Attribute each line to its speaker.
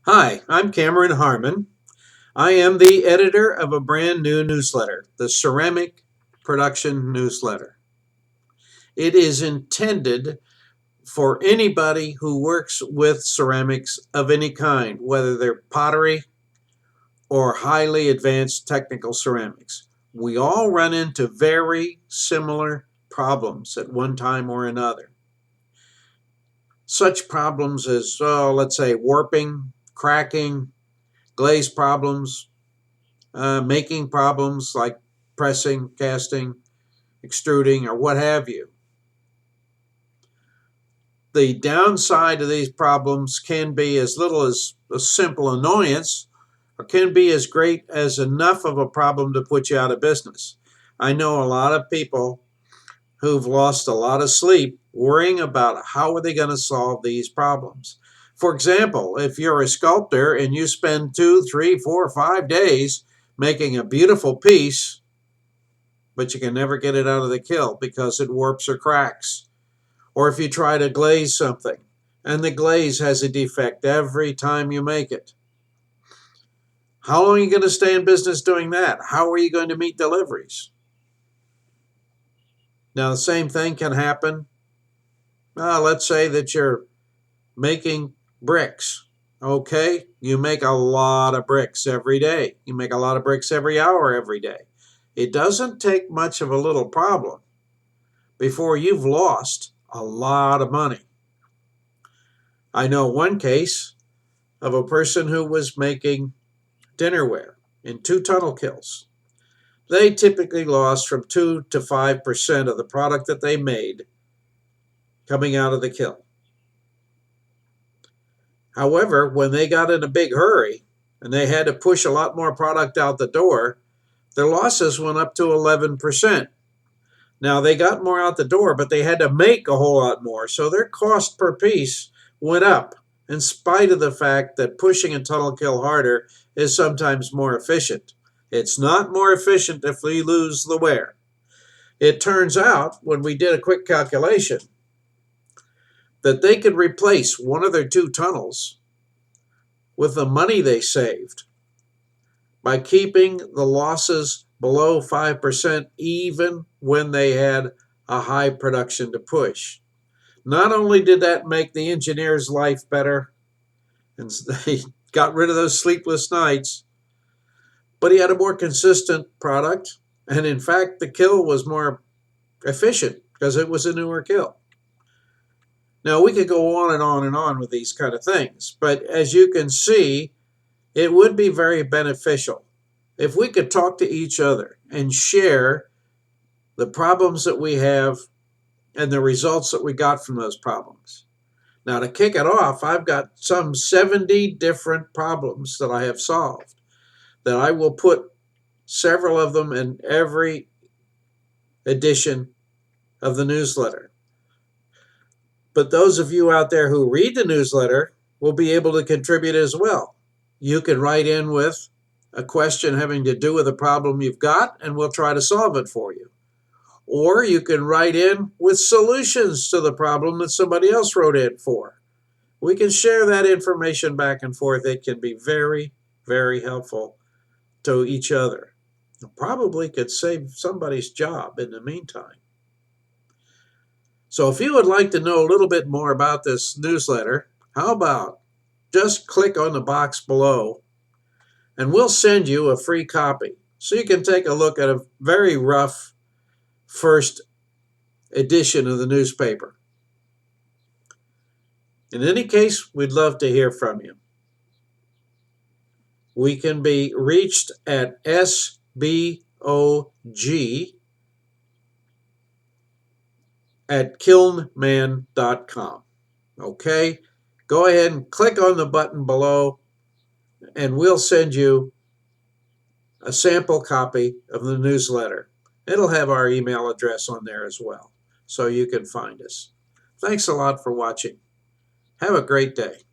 Speaker 1: Hi, I'm Cameron Harmon. I am the editor of a brand new newsletter, the Ceramic Production Newsletter. It is intended for anybody who works with ceramics of any kind, whether they're pottery or highly advanced technical ceramics. We all run into very similar problems at one time or another. Such problems as, let's say, warping, cracking, glaze problems, making problems like pressing, casting, extruding, or what have you. The downside of these problems can be as little as a simple annoyance, or can be as great as enough of a problem to put you out of business. I know a lot of people who've lost a lot of sleep worrying about how are they going to solve these problems. For example, if you're a sculptor and you spend 2, 3, 4, 5 days making a beautiful piece, but you can never get it out of the kiln because it warps or cracks. Or if you try to glaze something and the glaze has a defect every time you make it. How long are you going to stay in business doing that? How are you going to meet deliveries? Now, the same thing can happen. Let's say that you're making bricks. Okay, you make a lot of bricks every day. You make a lot of bricks every hour every day. It doesn't take much of a little problem before you've lost a lot of money. I know one case of a person who was making dinnerware in 2 tunnel kilns. They typically lost from 2 to 5% of the product that they made coming out of the kiln. However, when they got in a big hurry and they had to push a lot more product out the door, their losses went up to 11%. Now, they got more out the door, but they had to make a whole lot more. So their cost per piece went up, in spite of the fact that pushing a tunnel kiln harder is sometimes more efficient. It's not more efficient if we lose the wear. It turns out, when we did a quick calculation, that they could replace one of their 2 tunnels with the money they saved by keeping the losses below 5% even when they had a high production to push. Not only did that make the engineer's life better, and they got rid of those sleepless nights, but he had a more consistent product. And in fact, the kiln was more efficient because it was a newer kiln. Now, we could go on and on and on with these kind of things, but as you can see, it would be very beneficial if we could talk to each other and share the problems that we have and the results that we got from those problems. Now, to kick it off, I've got some 70 different problems that I have solved that I will put several of them in every edition of the newsletter. But those of you out there who read the newsletter will be able to contribute as well. You can write in with a question having to do with a problem you've got, and we'll try to solve it for you. Or you can write in with solutions to the problem that somebody else wrote in for. We can share that information back and forth. It can be very, very helpful to each other. It probably could save somebody's job in the meantime. So if you would like to know a little bit more about this newsletter, how about just click on the box below and we'll send you a free copy so you can take a look at a very rough first edition of the newspaper. In any case, we'd love to hear from you. We can be reached at sbog@kilnman.com. Okay? Go ahead and click on the button below and we'll send you a sample copy of the newsletter. It'll have our email address on there as well, so you can find us. Thanks a lot for watching. Have a great day.